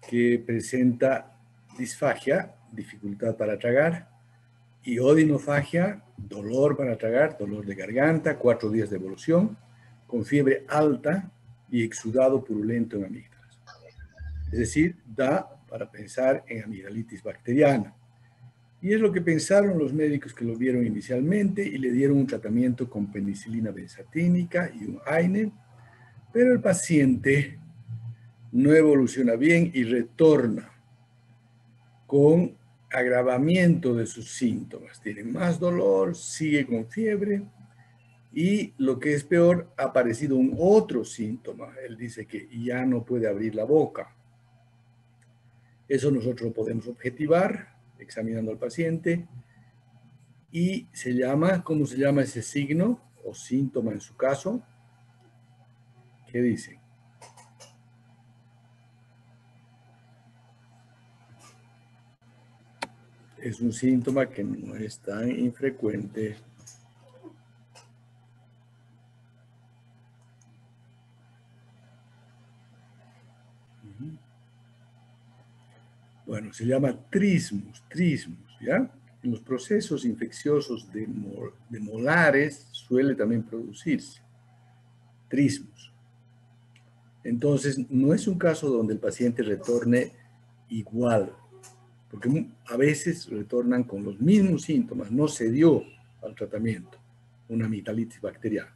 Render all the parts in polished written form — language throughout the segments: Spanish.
que presenta disfagia, dificultad para tragar, y odinofagia, dolor para tragar, dolor de garganta, 4 días de evolución, con fiebre alta y exudado purulento en amígdalas. Es decir, da para pensar en amigdalitis bacteriana. Y es lo que pensaron los médicos que lo vieron inicialmente y le dieron un tratamiento con penicilina benzatínica y un AINE, pero el paciente no evoluciona bien y retorna con agravamiento de sus síntomas. Tiene más dolor, sigue con fiebre y lo que es peor, ha aparecido un otro síntoma. Él dice que ya no puede abrir la boca. Eso nosotros lo podemos objetivar examinando al paciente y se llama, ¿cómo se llama ese signo o síntoma en su caso? ¿Qué dice? Es un síntoma que no es tan infrecuente. Bueno, se llama trismus, ¿ya? En los procesos infecciosos de molares suele también producirse trismus. Entonces, no es un caso donde el paciente retorne igual, porque a veces retornan con los mismos síntomas, no se dio al tratamiento, una amigdalitis bacteriana.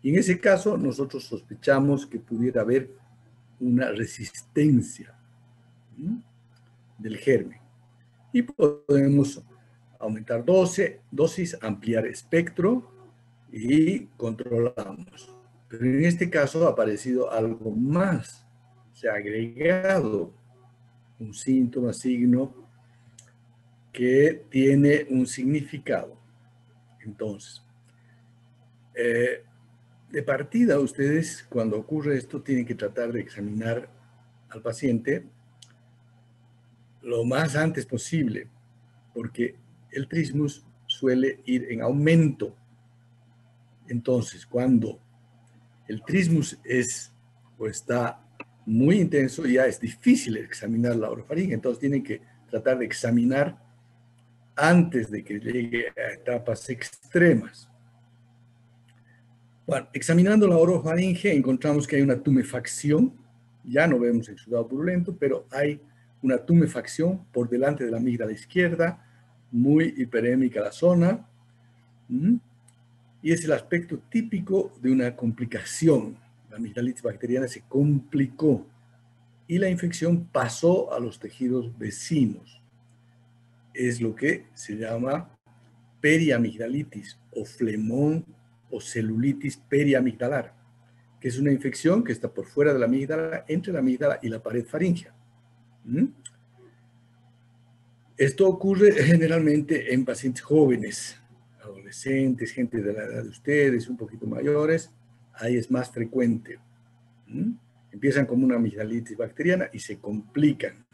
Y en ese caso, nosotros sospechamos que pudiera haber una resistencia del germen. Y podemos aumentar dosis, ampliar espectro y controlamos. Pero en este caso ha aparecido algo más. Se ha agregado un síntoma, signo, que tiene un significado. Entonces, de partida, ustedes, cuando ocurre esto, tienen que tratar de examinar al paciente lo más antes posible, porque el trismus suele ir en aumento. Entonces, cuando el trismus es o está muy intenso, ya es difícil examinar la orofaringe. Entonces, tienen que tratar de examinar antes de que llegue a etapas extremas. Bueno, examinando la orofaringe encontramos que hay una tumefacción. Ya no vemos exudado purulento, pero hay una tumefacción por delante de la amígdala izquierda, muy hiperémica la zona. Y es el aspecto típico de una complicación. La amigdalitis bacteriana se complicó y la infección pasó a los tejidos vecinos. Es lo que se llama periamigdalitis o flemón o celulitis periamigdalar, que es una infección que está por fuera de la amígdala, entre la amígdala y la pared faríngea. Esto ocurre generalmente en pacientes jóvenes, adolescentes, gente de la edad de ustedes, un poquito mayores. Ahí es más frecuente. Empiezan como una amigdalitis bacteriana y se complican.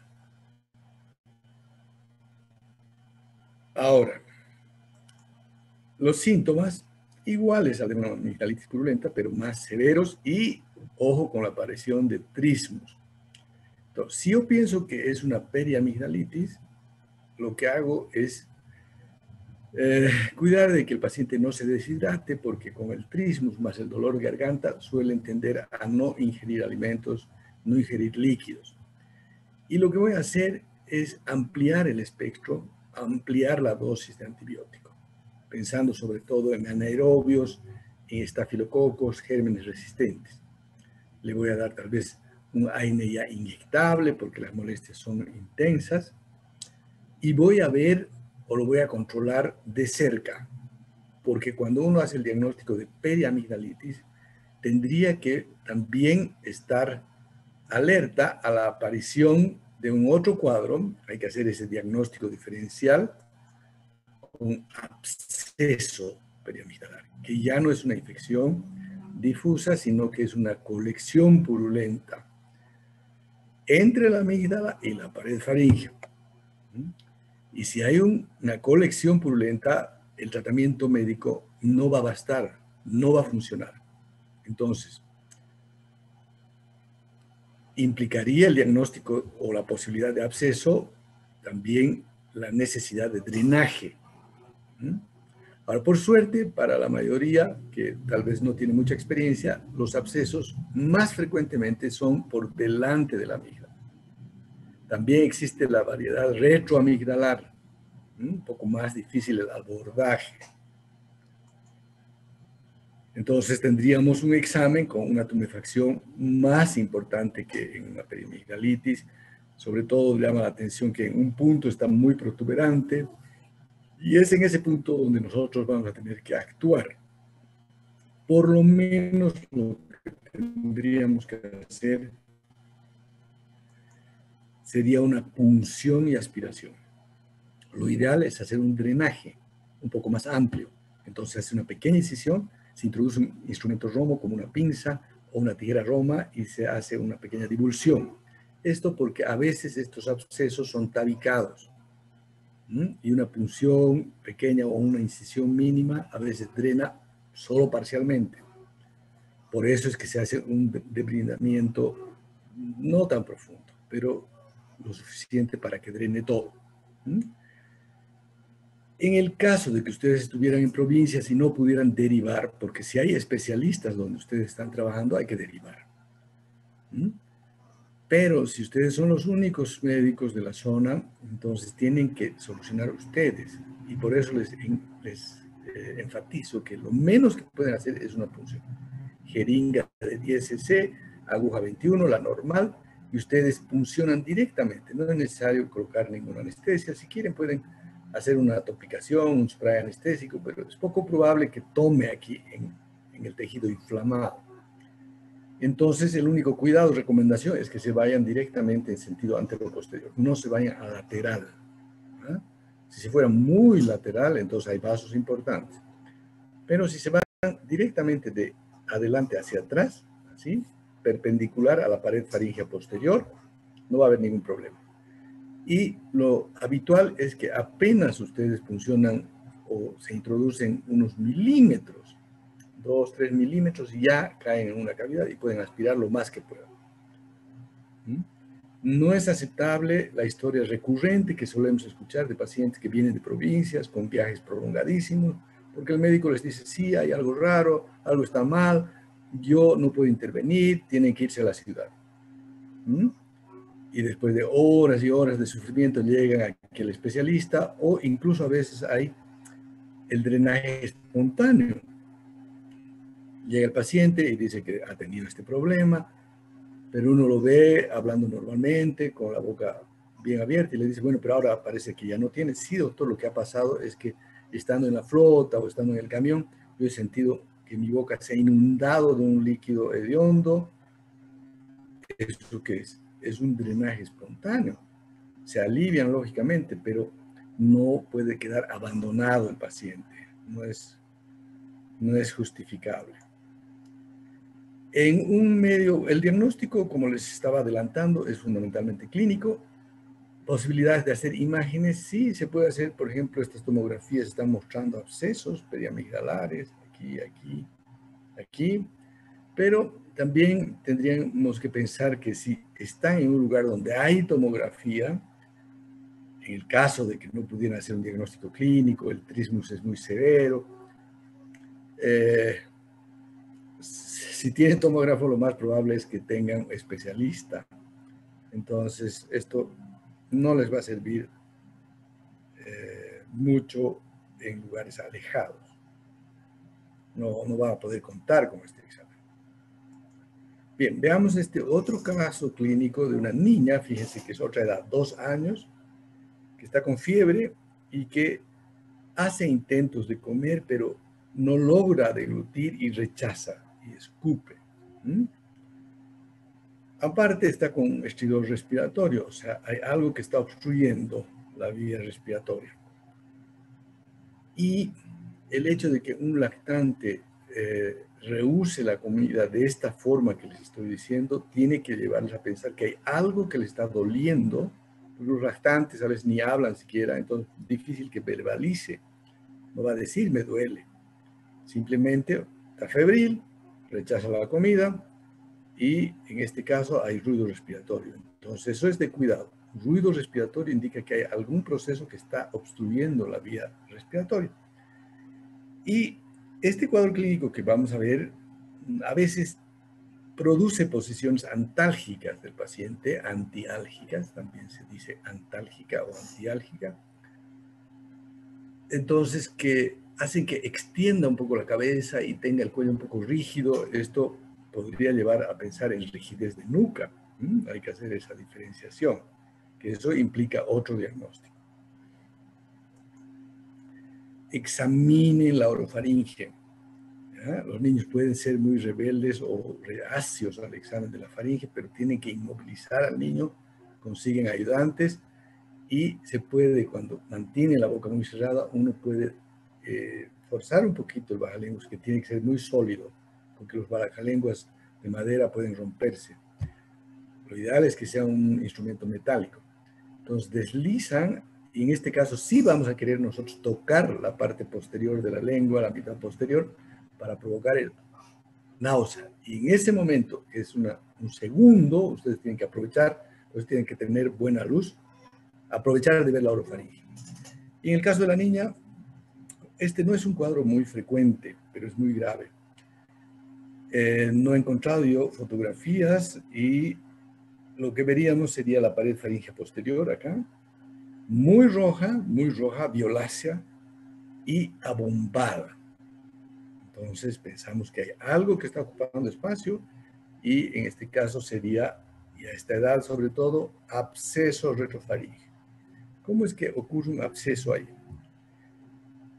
Ahora, los síntomas iguales a de una amigdalitis purulenta, pero más severos y, ojo, con la aparición de trismus. Entonces, si yo pienso que es una periamigdalitis, lo que hago es cuidar de que el paciente no se deshidrate, porque con el trismus más el dolor de garganta suelen tender a no ingerir alimentos, no ingerir líquidos. Y lo que voy a hacer es ampliar el espectro, ampliar la dosis de antibiótico, pensando sobre todo en anaerobios, en estafilococos, gérmenes resistentes. Le voy a dar tal vez un AINE ya inyectable porque las molestias son intensas y voy a ver o lo voy a controlar de cerca, porque cuando uno hace el diagnóstico de periamigdalitis, tendría que también estar alerta a la aparición de un otro cuadro. Hay que hacer ese diagnóstico diferencial, un absceso periamigdalar, que ya no es una infección difusa, sino que es una colección purulenta entre la amígdala y la pared faríngea. Y si hay una colección purulenta, el tratamiento médico no va a bastar, no va a funcionar. Entonces, implicaría el diagnóstico o la posibilidad de absceso, también la necesidad de drenaje. Ahora, por suerte, para la mayoría que tal vez no tiene mucha experiencia, los abscesos más frecuentemente son por delante de la amígdala. También existe la variedad retroamigdalar, un poco más difícil el abordaje. Entonces tendríamos un examen con una tumefacción más importante que en una perimigdalitis. Sobre todo llama la atención que en un punto está muy protuberante y es en ese punto donde nosotros vamos a tener que actuar. Por lo menos lo que tendríamos que hacer sería una punción y aspiración. Lo ideal es hacer un drenaje un poco más amplio. Entonces hace una pequeña incisión, se introduce un instrumento romo como una pinza o una tijera roma y se hace una pequeña divulsión. Esto porque a veces estos abscesos son tabicados y una punción pequeña o una incisión mínima a veces drena solo parcialmente. Por eso es que se hace un debridamiento no tan profundo, pero lo suficiente para que drene todo. En el caso de que ustedes estuvieran en provincias y no pudieran derivar, porque si hay especialistas donde ustedes están trabajando, hay que derivar. Pero si ustedes son los únicos médicos de la zona, entonces tienen que solucionar ustedes. Y por eso les enfatizo que lo menos que pueden hacer es una punción. Jeringa de 10 cc, aguja 21, la normal, y ustedes puncionan directamente. No es necesario colocar ninguna anestesia. Si quieren pueden hacer una topicación, un spray anestésico, pero es poco probable que tome aquí en el tejido inflamado. Entonces, el único cuidado, recomendación, es que se vayan directamente en sentido antero-posterior, no se vayan a lateral. Si se fuera muy lateral, entonces hay vasos importantes. Pero si se van directamente de adelante hacia atrás, así, perpendicular a la pared faríngea posterior, no va a haber ningún problema. Y lo habitual es que apenas ustedes funcionan o se introducen unos milímetros, 2, 3 milímetros, y ya caen en una cavidad y pueden aspirar lo más que puedan. No es aceptable la historia recurrente que solemos escuchar de pacientes que vienen de provincias con viajes prolongadísimos, porque el médico les dice, sí, hay algo raro, algo está mal, yo no puedo intervenir, tienen que irse a la ciudad. Y después de horas y horas de sufrimiento llegan a el especialista, o incluso a veces hay el drenaje espontáneo. Llega el paciente y dice que ha tenido este problema, pero uno lo ve hablando normalmente, con la boca bien abierta, y le dice, bueno, pero ahora parece que ya no tiene. Sí, doctor, lo que ha pasado es que estando en la flota o estando en el camión, yo he sentido que mi boca se ha inundado de un líquido hediondo. ¿Eso qué es? Es un drenaje espontáneo. Se alivian, lógicamente, pero no puede quedar abandonado el paciente. No es justificable. En un medio, el diagnóstico, como les estaba adelantando, es fundamentalmente clínico. Posibilidades de hacer imágenes, sí, se puede hacer. Por ejemplo, estas tomografías están mostrando abscesos periamigdalares, aquí. Pero también tendríamos que pensar que si están en un lugar donde hay tomografía, en el caso de que no pudieran hacer un diagnóstico clínico, el trismus es muy severo, si tienen tomógrafo, lo más probable es que tengan especialista. Entonces, esto no les va a servir mucho en lugares alejados. No van a poder contar con este examen. Bien, veamos este otro caso clínico de una niña, fíjense que es otra edad, 2 años, que está con fiebre y que hace intentos de comer, pero no logra deglutir y rechaza y escupe. Aparte está con estridor respiratorio, o sea, hay algo que está obstruyendo la vía respiratoria. Y el hecho de que un lactante rehúse la comida de esta forma que les estoy diciendo, tiene que llevarles a pensar que hay algo que le está doliendo. Los lactantes a veces ni hablan siquiera, entonces es difícil que verbalice. No va a decir me duele. Simplemente está febril, rechaza la comida, y en este caso hay ruido respiratorio. Entonces eso es de cuidado. Ruido respiratorio indica que hay algún proceso que está obstruyendo la vía respiratoria. Y este cuadro clínico que vamos a ver a veces produce posiciones antálgicas del paciente, antiálgicas, también se dice antálgica o antiálgica. Entonces, que hacen que extienda un poco la cabeza y tenga el cuello un poco rígido. Esto podría llevar a pensar en rigidez de nuca. Hay que hacer esa diferenciación, que eso implica otro diagnóstico. Examinen la orofaringe. ¿Ya? Los niños pueden ser muy rebeldes o reacios al examen de la faringe, pero tienen que inmovilizar al niño, consiguen ayudantes y se puede, cuando mantiene la boca muy cerrada, uno puede forzar un poquito el bajalenguas, que tiene que ser muy sólido, porque los bajalenguas de madera pueden romperse. Lo ideal es que sea un instrumento metálico. Entonces deslizan, y en este caso sí vamos a querer nosotros tocar la parte posterior de la lengua, la mitad posterior, para provocar el náusea. Y en ese momento, que es un segundo, ustedes tienen que aprovechar, pues tienen que tener buena luz, aprovechar de ver la orofaringe. Y en el caso de la niña, este no es un cuadro muy frecuente, pero es muy grave. No he encontrado yo fotografías y lo que veríamos sería la pared faríngea posterior acá, muy roja, violácea y abombada. Entonces pensamos que hay algo que está ocupando espacio y en este caso sería, y a esta edad sobre todo, absceso retrofaríngeo. ¿Cómo es que ocurre un absceso ahí?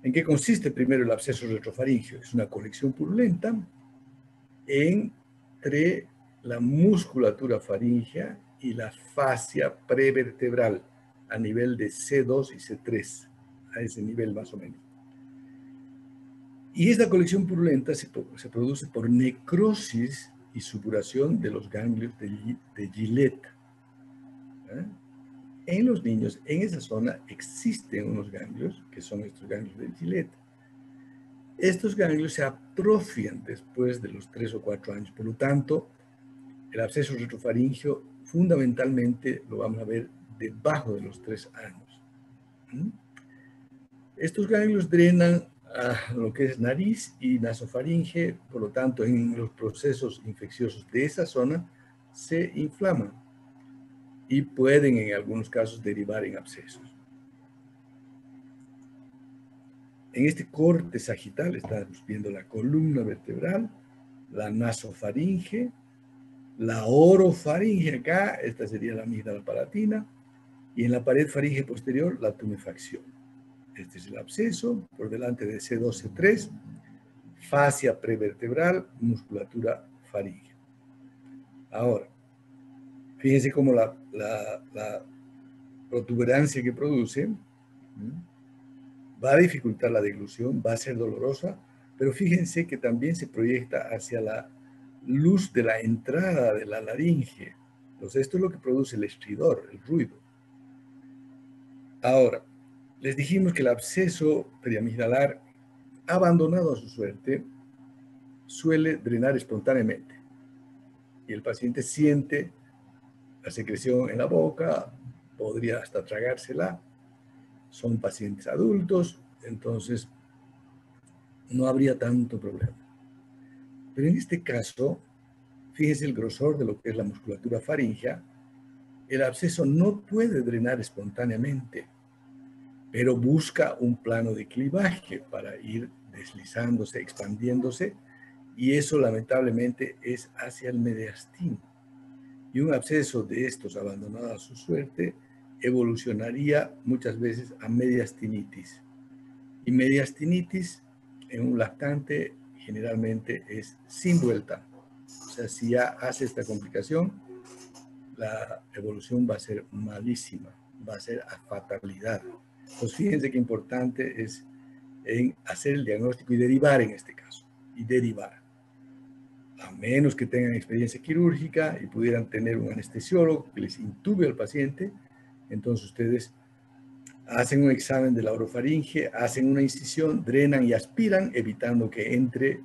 ¿En qué consiste primero el absceso retrofaríngeo? Es una colección purulenta entre la musculatura faríngea y la fascia prevertebral a nivel de C2 y C3, a ese nivel más o menos. Y esta colección purulenta se produce por necrosis y supuración de los ganglios de Gillette. En los niños, en esa zona, existen unos ganglios, que son estos ganglios de Gillette. Estos ganglios se atrofian después de los 3 o 4 años. Por lo tanto, el absceso retrofaríngeo fundamentalmente lo vamos a ver debajo de los 3 años. Estos ganglios drenan a lo que es nariz y nasofaringe, por lo tanto, en los procesos infecciosos de esa zona se inflaman y pueden en algunos casos derivar en abscesos. En este corte sagital estamos viendo la columna vertebral, la nasofaringe, la orofaringe acá, esta sería la amígdala palatina, y en la pared faringe posterior la tumefacción. Este es el absceso, por delante de C2, C3, fascia prevertebral, musculatura faringe. Ahora, fíjense cómo la protuberancia que produce va a dificultar la deglución, va a ser dolorosa, pero fíjense que también se proyecta hacia la luz de la entrada de la laringe. Entonces, esto es lo que produce el estridor, el ruido. Ahora, les dijimos que el absceso periamigdalar, abandonado a su suerte, suele drenar espontáneamente. Y el paciente siente la secreción en la boca, podría hasta tragársela. Son pacientes adultos, entonces no habría tanto problema. Pero en este caso, fíjese el grosor de lo que es la musculatura faríngea, el absceso no puede drenar espontáneamente, pero busca un plano de clivaje para ir deslizándose, expandiéndose, y eso lamentablemente es hacia el mediastino. Y un absceso de estos abandonado a su suerte evolucionaría muchas veces a mediastinitis. Y mediastinitis en un lactante generalmente es sin vuelta. O sea, si ya hace esta complicación, la evolución va a ser malísima, va a ser a fatalidad. Pues fíjense qué importante es en hacer el diagnóstico y derivar en este caso, y derivar. A menos que tengan experiencia quirúrgica y pudieran tener un anestesiólogo que les intube al paciente, entonces ustedes hacen un examen de la orofaringe, hacen una incisión, drenan y aspiran, evitando que entre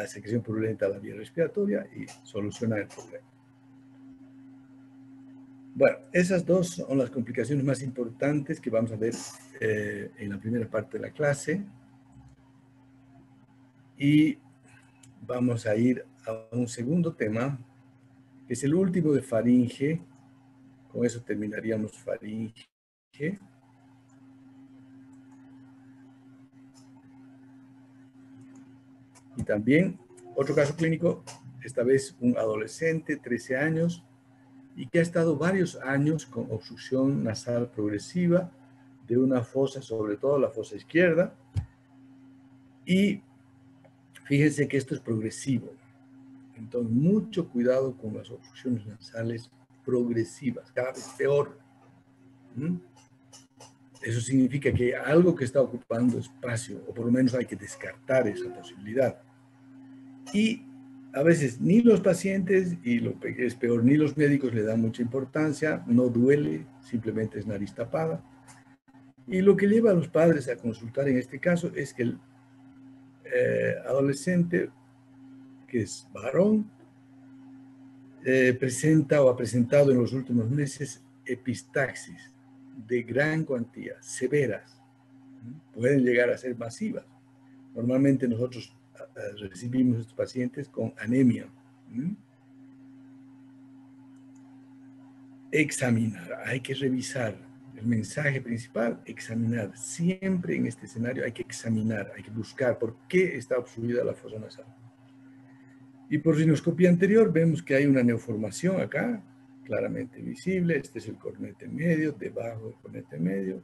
secreción purulenta a la vía respiratoria y solucionar el problema. Bueno, esas dos son las complicaciones más importantes que vamos a ver en la primera parte de la clase. Y vamos a ir a un segundo tema, que es el último de faringe. Con eso terminaríamos faringe. Y también otro caso clínico, esta vez un adolescente, 13 años, y que ha estado varios años con obstrucción nasal progresiva de una fosa, sobre todo la fosa izquierda. Y fíjense que esto es progresivo. Entonces, mucho cuidado con las obstrucciones nasales progresivas, cada vez peor. Eso significa que algo que está ocupando espacio, o por lo menos hay que descartar esa posibilidad. Y a veces ni los pacientes, y lo que es peor, ni los médicos le dan mucha importancia, no duele, simplemente es nariz tapada. Y lo que lleva a los padres a consultar en este caso es que el adolescente, que es varón, presenta o ha presentado en los últimos meses epistaxis de gran cuantía, severas. Pueden llegar a ser masivas. Normalmente nosotros recibimos a estos pacientes con anemia. Examinar, hay que revisar. El mensaje principal, examinar. Siempre en este escenario hay que examinar, hay que buscar por qué está obstruida la fosa nasal. Y por rinoscopía anterior vemos que hay una neoformación acá, claramente visible. Este es el cornete medio, debajo del cornete medio.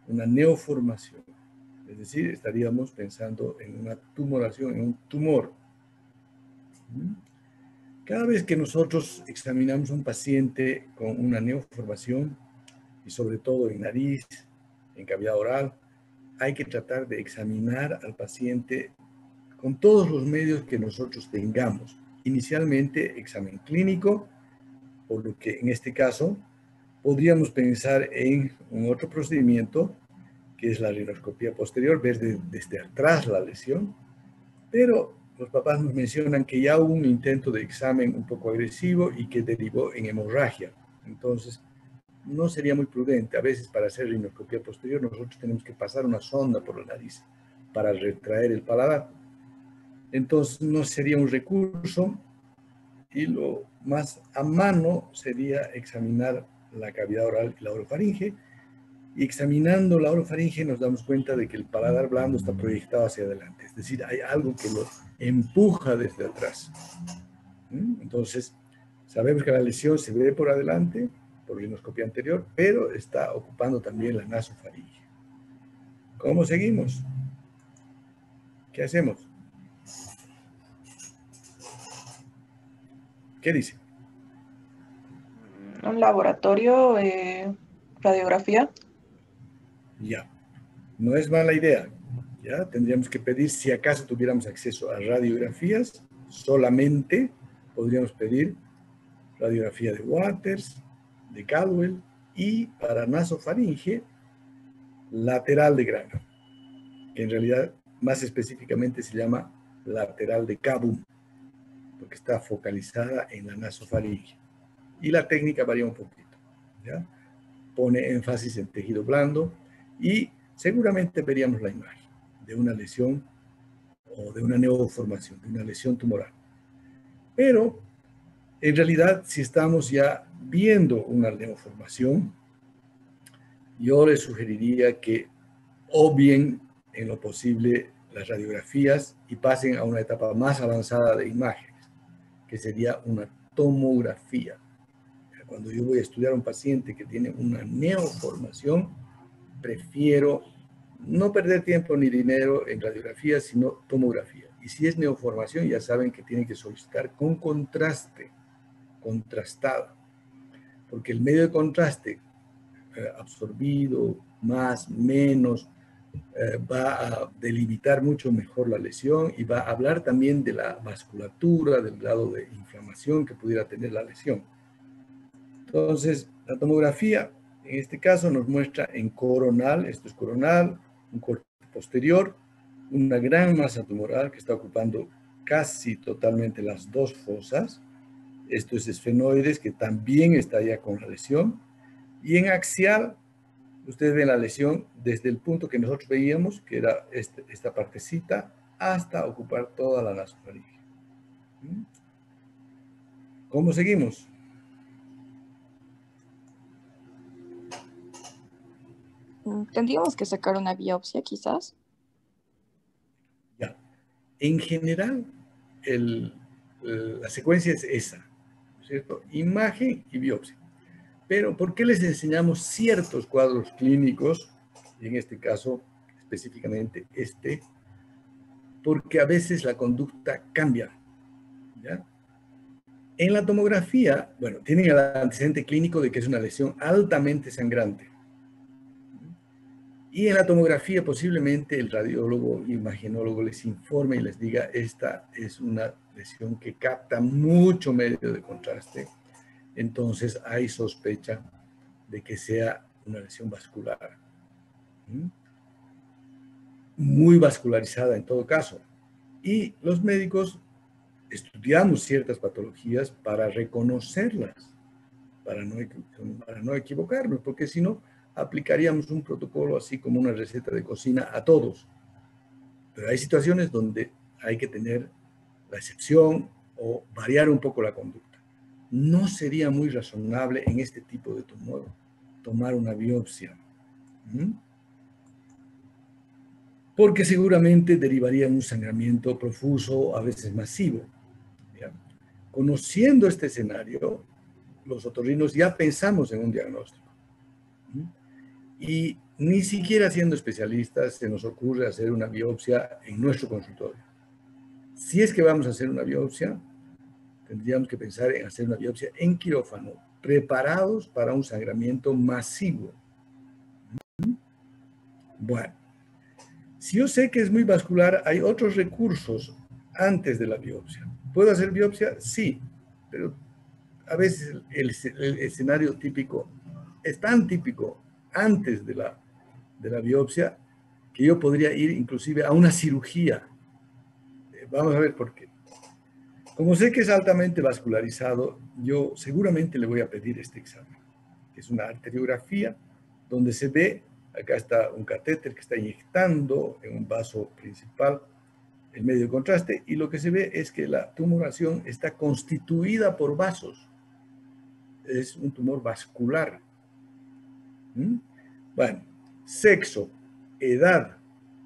Una neoformación. Es decir, estaríamos pensando en una tumoración, en un tumor. Cada vez que nosotros examinamos a un paciente con una neoformación, y sobre todo en nariz, en cavidad oral, hay que tratar de examinar al paciente con todos los medios que nosotros tengamos. Inicialmente, examen clínico, por lo que en este caso podríamos pensar en un otro procedimiento, que es la rinoscopía posterior, ver desde atrás la lesión, pero los papás nos mencionan que ya hubo un intento de examen un poco agresivo y que derivó en hemorragia. Entonces, no sería muy prudente. A veces para hacer rinoscopía posterior nosotros tenemos que pasar una sonda por la nariz para retraer el paladar. Entonces, no sería un recurso y lo más a mano sería examinar la cavidad oral y la orofaringe. Y examinando la orofaringe nos damos cuenta de que el paladar blando está proyectado hacia adelante. Es decir, hay algo que lo empuja desde atrás. Entonces, sabemos que la lesión se ve por adelante, por rinoscopía anterior, pero está ocupando también la nasofaringe. ¿Cómo seguimos? ¿Qué hacemos? ¿Qué dice? Un laboratorio, radiografía. Ya, no es mala idea. Ya tendríamos que pedir, si acaso tuviéramos acceso a radiografías, solamente podríamos pedir radiografía de Waters, de Caldwell, y para nasofaringe, lateral de grano, que en realidad más específicamente se llama lateral de Kabum, porque está focalizada en la nasofaringe. Y la técnica varía un poquito. ¿Ya? Pone énfasis en tejido blando y seguramente veríamos la imagen de una lesión o de una neoformación, de una lesión tumoral. Pero en realidad, si estamos ya viendo una neoformación, yo les sugeriría que o bien en lo posible las radiografías y pasen a una etapa más avanzada de imágenes, que sería una tomografía. Cuando yo voy a estudiar a un paciente que tiene una neoformación, prefiero no perder tiempo ni dinero en radiografía, sino tomografía. Y si es neoformación, ya saben que tienen que solicitar con contraste, contrastada, porque el medio de contraste absorbido, más, menos, va a delimitar mucho mejor la lesión y va a hablar también de la vasculatura, del grado de inflamación que pudiera tener la lesión. Entonces, la tomografía, en este caso, nos muestra en coronal, esto es coronal, un corte posterior, una gran masa tumoral que está ocupando casi totalmente las dos fosas. Esto es esfenoides, que también está ya con la lesión. Y en axial, ustedes ven la lesión desde el punto que nosotros veíamos, que era esta partecita, hasta ocupar toda la nasofaringe. ¿Cómo seguimos? Tendríamos que sacar una biopsia, quizás. Ya. En general, la secuencia es esa, ¿no es cierto? Imagen y biopsia. Pero, ¿por qué les enseñamos ciertos cuadros clínicos? Y en este caso, específicamente este, porque a veces la conducta cambia, ¿ya? En la tomografía, bueno, tienen el antecedente clínico de que es una lesión altamente sangrante. Y en la tomografía posiblemente el radiólogo, imagenólogo les informe y les diga, esta es una lesión que capta mucho medio de contraste. Entonces hay sospecha de que sea una lesión vascular. Muy vascularizada en todo caso. Y los médicos estudiamos ciertas patologías para reconocerlas, para no equivocarnos, porque si no, aplicaríamos un protocolo así como una receta de cocina a todos. Pero hay situaciones donde hay que tener la excepción o variar un poco la conducta. No sería muy razonable en este tipo de tumor tomar una biopsia, porque seguramente derivaría en un sangramiento profuso, a veces masivo. ¿Ya? Conociendo este escenario, los otorrinos ya pensamos en un diagnóstico. Y ni siquiera siendo especialistas se nos ocurre hacer una biopsia en nuestro consultorio. Si es que vamos a hacer una biopsia, tendríamos que pensar en hacer una biopsia en quirófano, preparados para un sangramiento masivo. Bueno, si yo sé que es muy vascular, hay otros recursos antes de la biopsia. ¿Puedo hacer biopsia? Sí, pero a veces el escenario típico es tan típico antes de la biopsia que yo podría ir inclusive a una cirugía. Vamos a ver por qué. Como sé que es altamente vascularizado, yo seguramente le voy a pedir este examen, que es una arteriografía donde se ve, acá está un catéter que está inyectando en un vaso principal el medio de contraste, y lo que se ve es que la tumoración está constituida por vasos. Es un tumor vascular. Bueno, sexo, edad,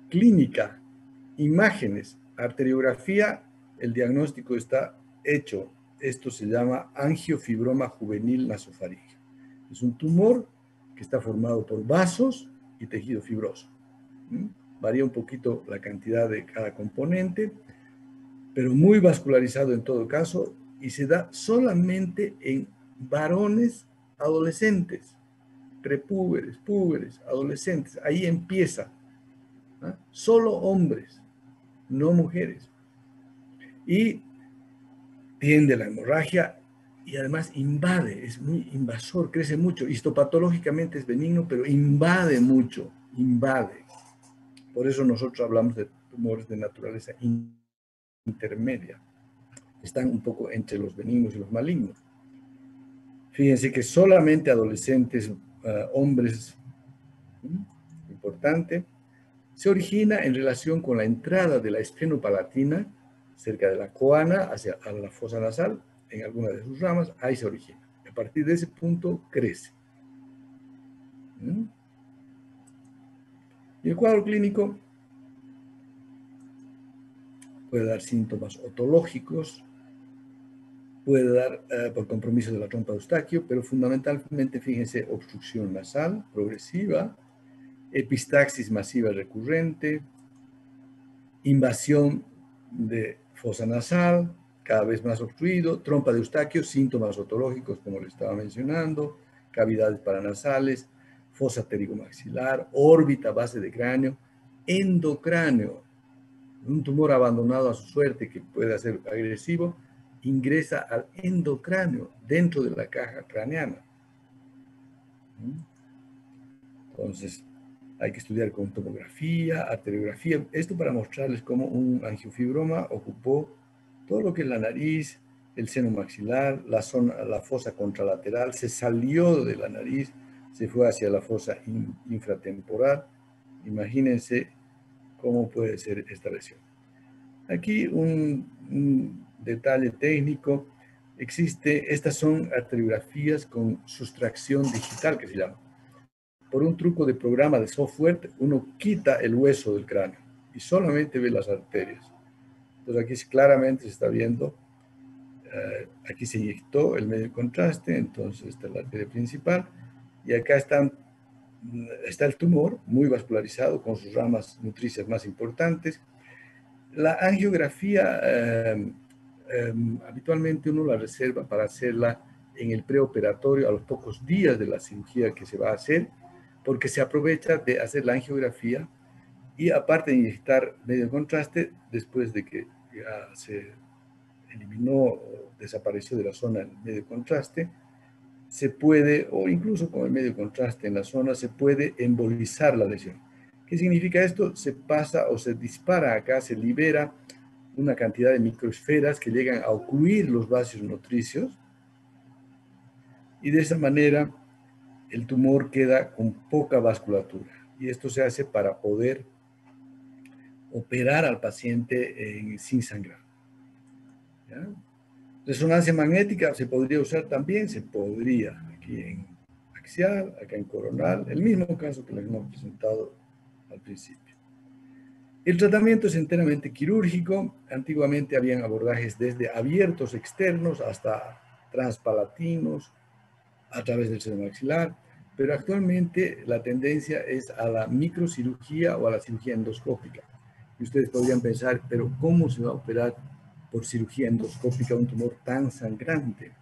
clínica, imágenes, arteriografía, el diagnóstico está hecho. Esto se llama angiofibroma juvenil nasofaríngeo. Es un tumor que está formado por vasos y tejido fibroso. Varía un poquito la cantidad de cada componente, pero muy vascularizado en todo caso, y se da solamente en varones adolescentes, prepúberes, púberes, adolescentes. Ahí empieza. Solo hombres, no mujeres. Y tiende la hemorragia y además invade, es muy invasor, crece mucho. Histopatológicamente es benigno, pero invade mucho, invade. Por eso nosotros hablamos de tumores de naturaleza intermedia. Están un poco entre los benignos y los malignos. Fíjense que solamente adolescentes, hombres, importante, se origina en relación con la entrada de la esfenopalatina cerca de la coana hacia la fosa nasal, en alguna de sus ramas, ahí se origina. A partir de ese punto crece. Y el cuadro clínico puede dar síntomas otológicos, puede dar por compromiso de la trompa de Eustaquio, pero fundamentalmente, fíjense, obstrucción nasal progresiva, epistaxis masiva recurrente, invasión de fosa nasal, cada vez más obstruido, trompa de Eustaquio, síntomas otológicos, como le estaba mencionando, cavidades paranasales, fosa pterigomaxilar, órbita base de cráneo, endocráneo, un tumor abandonado a su suerte que puede ser agresivo, ingresa al endocráneo, dentro de la caja craneana. Entonces, Hay que estudiar con tomografía, arteriografía, esto para mostrarles cómo un angiofibroma ocupó todo lo que es la nariz, el seno maxilar, la zona, la fosa contralateral, se salió de la nariz, se fue hacia la fosa infratemporal. Imagínense cómo puede ser esta lesión. Aquí un detalle técnico, estas son arteriografías con sustracción digital, que se llama. Por un truco de programa de software, uno quita el hueso del cráneo y solamente ve las arterias. Entonces aquí claramente se está viendo, aquí se inyectó el medio de contraste, entonces está la arteria principal, y acá está el tumor muy vascularizado con sus ramas nutricias más importantes. La angiografía habitualmente uno la reserva para hacerla en el preoperatorio a los pocos días de la cirugía que se va a hacer, porque se aprovecha de hacer la angiografía y aparte de inyectar medio de contraste, después de que ya se eliminó o desapareció de la zona el medio de contraste, se puede, o incluso con el medio de contraste en la zona, se puede embolizar la lesión. ¿Qué significa esto? Se pasa o se dispara acá, se libera una cantidad de microesferas que llegan a ocluir los vasos nutricios y de esa manera el tumor queda con poca vasculatura. Y esto se hace para poder operar al paciente sin sangrar. ¿Ya? Resonancia magnética se podría usar también, se podría, aquí en axial, acá en coronal, el mismo caso que les hemos presentado al principio. El tratamiento es enteramente quirúrgico. Antiguamente habían abordajes desde abiertos externos hasta transpalatinos a través del seno maxilar, pero actualmente la tendencia es a la microcirugía o a la cirugía endoscópica. Y ustedes podrían pensar, pero ¿cómo se va a operar por cirugía endoscópica un tumor tan sangrante?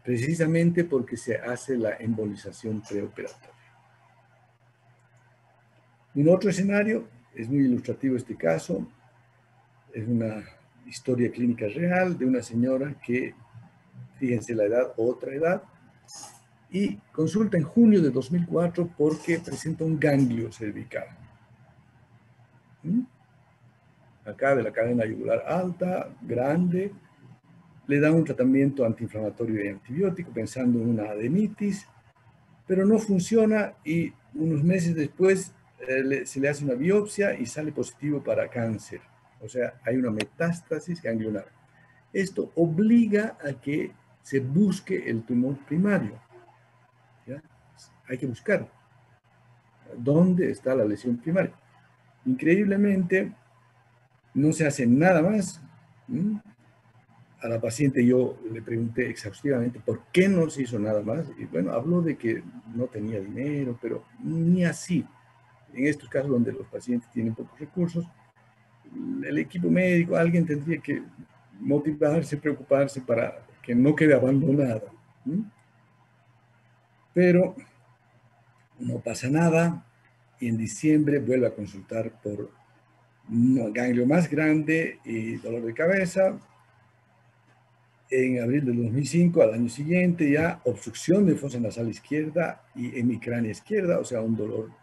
Precisamente porque se hace la embolización preoperatoria. Un otro escenario, es muy ilustrativo este caso, es una historia clínica real de una señora que, fíjense la edad, otra edad, y consulta en junio de 2004 porque presenta un ganglio cervical. Acá de la cadena yugular alta, grande, le dan un tratamiento antiinflamatorio y antibiótico pensando en una adenitis, pero no funciona y unos meses después se le hace una biopsia y sale positivo para cáncer. O sea, hay una metástasis ganglionar. Esto obliga a que se busque el tumor primario. ¿Ya? Hay que buscar dónde está la lesión primaria. Increíblemente, no se hace nada más. A la paciente yo le pregunté exhaustivamente por qué no se hizo nada más. Y bueno, habló de que no tenía dinero, pero ni así. En estos casos donde los pacientes tienen pocos recursos, el equipo médico, alguien tendría que motivarse, preocuparse para que no quede abandonada. Pero no pasa nada y en diciembre vuelve a consultar por un ganglio más grande y dolor de cabeza. En abril del 2005, al año siguiente, ya obstrucción de fosa nasal izquierda y hemicránea izquierda, o sea, un dolor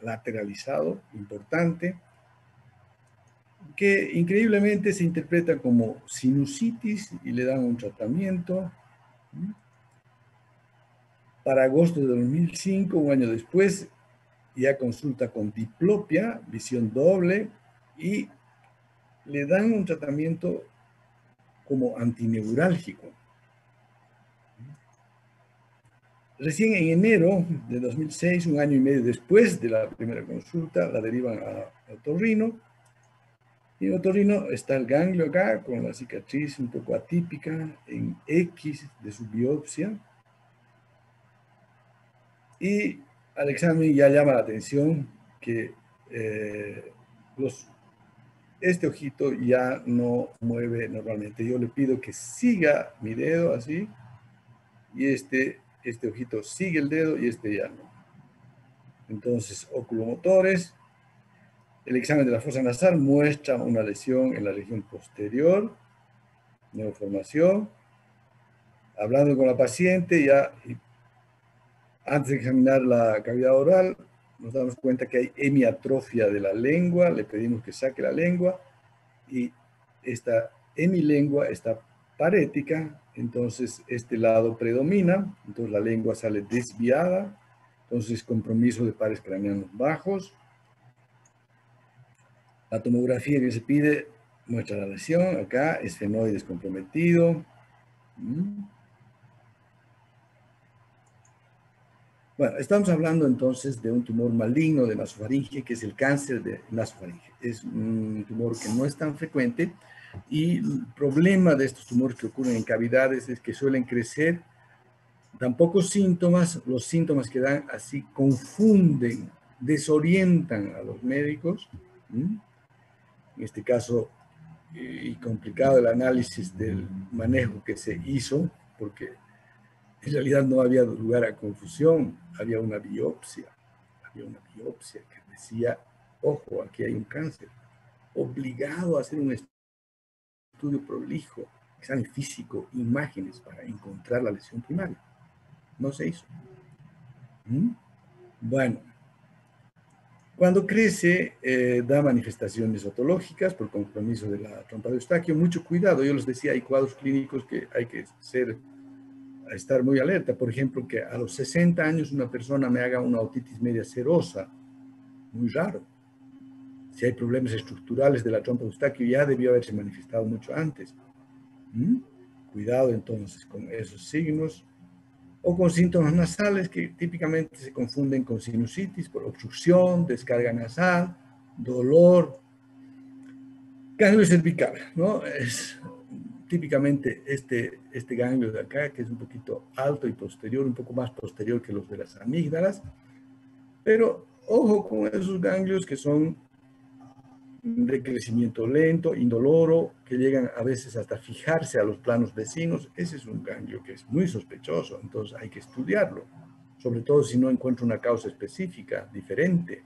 lateralizado importante, que increíblemente se interpreta como sinusitis y le dan un tratamiento. Para agosto de 2005, un año después, ya consulta con diplopia, visión doble, y le dan un tratamiento como antineurálgico. Recién en enero de 2006, un año y medio después de la primera consulta, la derivan a otorrino. Y en otorrino está el ganglio acá, con la cicatriz un poco atípica en X de su biopsia. Y al examen ya llama la atención que este ojito ya no mueve normalmente. Yo le pido que siga mi dedo así, y este ojito sigue el dedo y este ya no. Entonces, oculomotores. El examen de la fosa nasal muestra una lesión en la región posterior, neoformación. Hablando con la paciente, ya antes de examinar la cavidad oral, nos damos cuenta que hay hemiatrofia de la lengua, le pedimos que saque la lengua y esta hemilengua está parética, entonces este lado predomina, entonces la lengua sale desviada, entonces compromiso de pares craneanos bajos. La tomografía que se pide muestra la lesión, acá esfenoides comprometido. Bueno, estamos hablando entonces de un tumor maligno de nasofaringe, que es el cáncer de nasofaringe. Es un tumor que no es tan frecuente y el problema de estos tumores que ocurren en cavidades es que suelen crecer, dan pocos síntomas, los síntomas que dan así confunden, desorientan a los médicos. En este caso, y complicado el análisis del manejo que se hizo, porque en realidad no había lugar a confusión, había una biopsia que decía, ojo, aquí hay un cáncer, obligado a hacer un estudio prolijo, examen físico, imágenes para encontrar la lesión primaria. No se hizo. Bueno, cuando crece, da manifestaciones otológicas por compromiso de la trompa de Eustaquio. Mucho cuidado, yo les decía, hay cuadros clínicos que hay que estar muy alerta. Por ejemplo, que a los 60 años una persona me haga una otitis media serosa, muy raro. Si hay problemas estructurales de la trompa de Eustaquio, ya debió haberse manifestado mucho antes. Cuidado entonces con esos signos. O con síntomas nasales que típicamente se confunden con sinusitis por obstrucción, descarga nasal, dolor. Ganglio cervical, ¿no? Es típicamente este ganglio de acá, que es un poquito alto y posterior, un poco más posterior que los de las amígdalas. Pero ojo con esos ganglios que son de crecimiento lento, indoloro, que llegan a veces hasta fijarse a los planos vecinos. Ese es un ganglio que es muy sospechoso, entonces hay que estudiarlo, sobre todo si no encuentro una causa específica, diferente.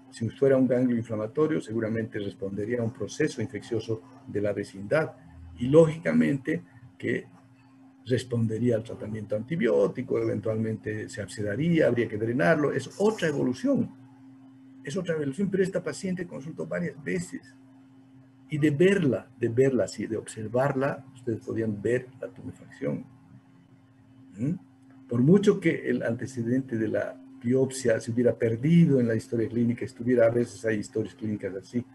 Si fuera un ganglio inflamatorio, seguramente respondería a un proceso infeccioso de la vecindad y lógicamente que respondería al tratamiento antibiótico, eventualmente se abscedaría, habría que drenarlo. Es otra evolución, pero esta paciente consultó varias veces y de verla, sí, de observarla, ustedes podían ver la tumefacción. Por mucho que el antecedente de la biopsia se hubiera perdido en la historia clínica, a veces hay historias clínicas así,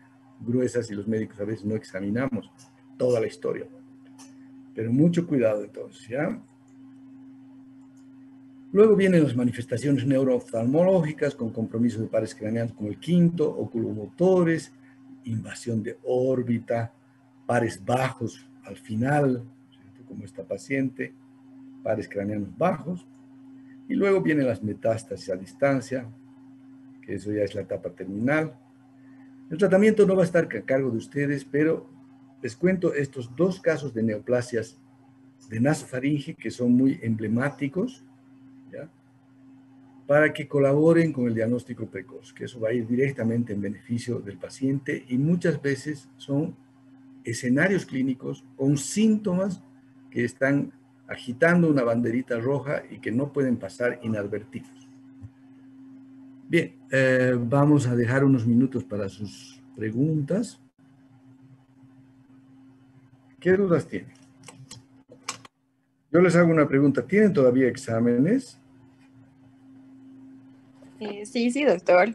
gruesas, y los médicos a veces no examinamos toda la historia. Pero mucho cuidado entonces, ¿ya? Luego vienen las manifestaciones neurooftalmológicas con compromiso de pares craneanos como el quinto, oculomotores, invasión de órbita, pares bajos al final, como esta paciente, pares craneanos bajos. Y luego vienen las metástasis a distancia, que eso ya es la etapa terminal. El tratamiento no va a estar a cargo de ustedes, pero les cuento estos dos casos de neoplasias de nasofaringe que son muy emblemáticos, ¿ya? Para que colaboren con el diagnóstico precoz, que eso va a ir directamente en beneficio del paciente y muchas veces son escenarios clínicos con síntomas que están agitando una banderita roja y que no pueden pasar inadvertidos. Bien, vamos a dejar unos minutos para sus preguntas. ¿Qué dudas tienen? Yo les hago una pregunta. ¿Tienen todavía exámenes? Sí, doctor.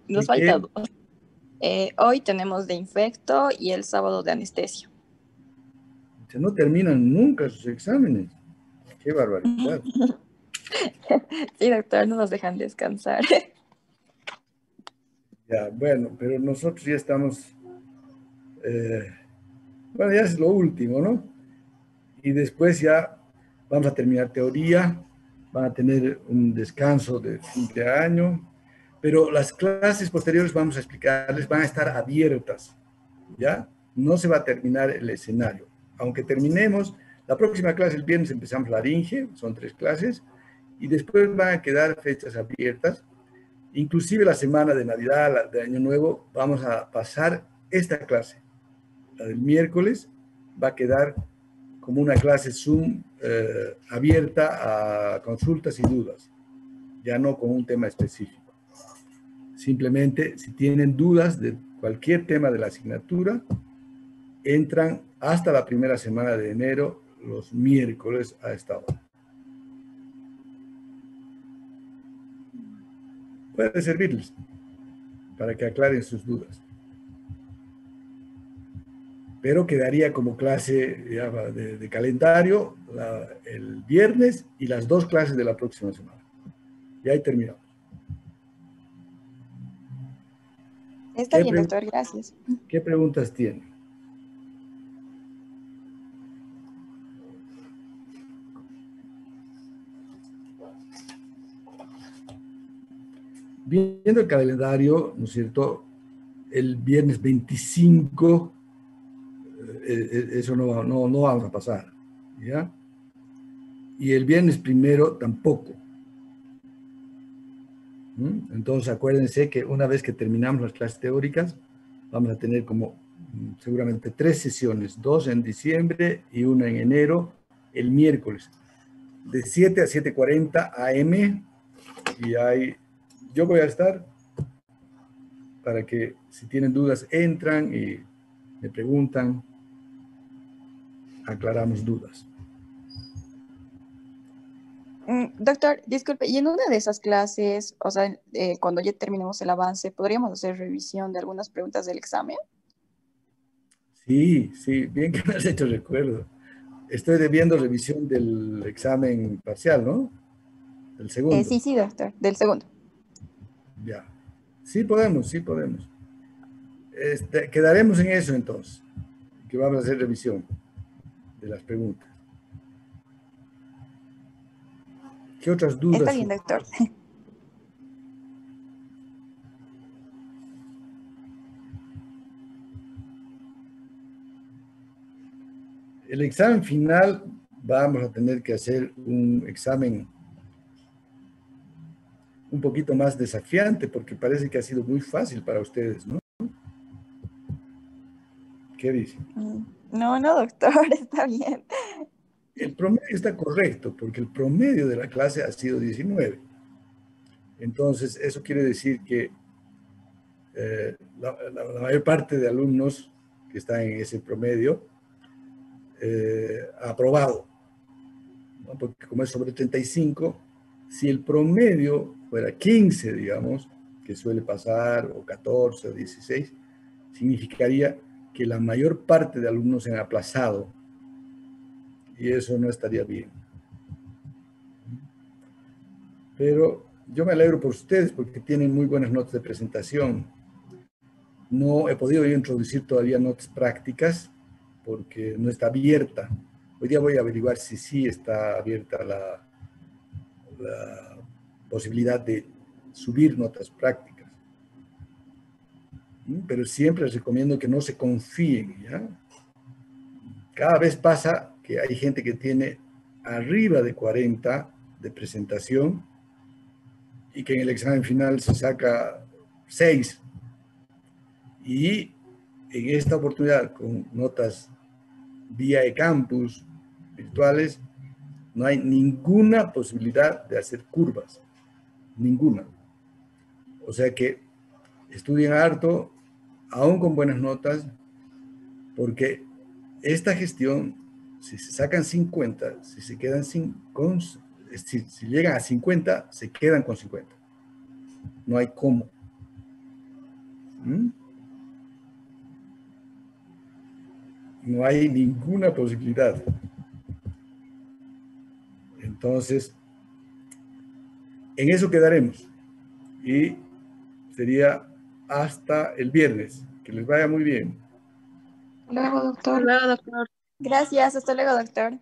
Nos ¿De falta qué? dos. Hoy tenemos de infecto y el sábado de anestesia. No terminan nunca sus exámenes. ¡Qué barbaridad! Sí, doctor, no nos dejan descansar. Ya, bueno, pero nosotros ya estamos, bueno, ya es lo último, ¿no? Y después ya vamos a terminar teoría, van a tener un descanso de fin de año, pero las clases posteriores vamos a explicarles, van a estar abiertas, ¿ya? No se va a terminar el escenario. Aunque terminemos, la próxima clase el viernes empezamos laringe, son 3 clases, y después van a quedar fechas abiertas. Inclusive la semana de Navidad, la de Año Nuevo, vamos a pasar esta clase. La del miércoles va a quedar como una clase Zoom abierta a consultas y dudas, ya no con un tema específico. Simplemente, si tienen dudas de cualquier tema de la asignatura, entran hasta la primera semana de enero, los miércoles a esta hora. Puede servirles para que aclaren sus dudas. Pero quedaría como clase ya, de calendario el viernes y las 2 clases de la próxima semana. Y ahí terminamos. Está bien, doctor, gracias. ¿Qué preguntas tiene? Viendo el calendario, ¿no es cierto? El viernes 25, eso no vamos a pasar, ¿ya? Y el viernes 1 tampoco. Entonces, acuérdense que una vez que terminamos las clases teóricas, vamos a tener como seguramente 3 sesiones, 2 en diciembre y 1 en enero, el miércoles, de 7 a 7:40 AM, y yo voy a estar para que si tienen dudas entran y me preguntan, aclaramos dudas. Doctor, disculpe, y en una de esas clases, o sea, cuando ya terminemos el avance, ¿podríamos hacer revisión de algunas preguntas del examen? Sí, bien que me has hecho recuerdo. Estoy debiendo revisión del examen parcial, ¿no? Del segundo. Sí, doctor, del segundo. Ya. Sí podemos. Quedaremos en eso entonces, que vamos a hacer revisión de las preguntas. ¿Qué otras dudas? Está bien, doctor. El examen final, vamos a tener que hacer un examen un poquito más desafiante, porque parece que ha sido muy fácil para ustedes, ¿no? ¿Qué dicen? No, doctor, está bien. El promedio está correcto, porque el promedio de la clase ha sido 19. Entonces, eso quiere decir que la mayor parte de alumnos que están en ese promedio ha aprobado, ¿no? Porque como es sobre 35, si el promedio fuera 15, digamos, que suele pasar, o 14 o 16, significaría que la mayor parte de alumnos se han aplazado, y eso no estaría bien. Pero yo me alegro por ustedes porque tienen muy buenas notas de presentación. No he podido yo introducir todavía notas prácticas porque no está abierta. Hoy día voy a averiguar si sí está abierta la posibilidad de subir notas prácticas. Pero siempre les recomiendo que no se confíen, ¿ya? Cada vez pasa que hay gente que tiene arriba de 40 de presentación y que en el examen final se saca 6. Y en esta oportunidad, con notas vía eCampus virtuales, no hay ninguna posibilidad de hacer curvas. Ninguna. O sea que estudien harto, aún con buenas notas, porque esta gestión, si se sacan 50, si se quedan si llegan a 50, se quedan con 50. No hay cómo. No hay ninguna posibilidad. Entonces, en eso quedaremos. Y sería hasta el viernes. Que les vaya muy bien. Hasta luego, doctor. Hasta luego, doctor. Gracias, hasta luego, doctor.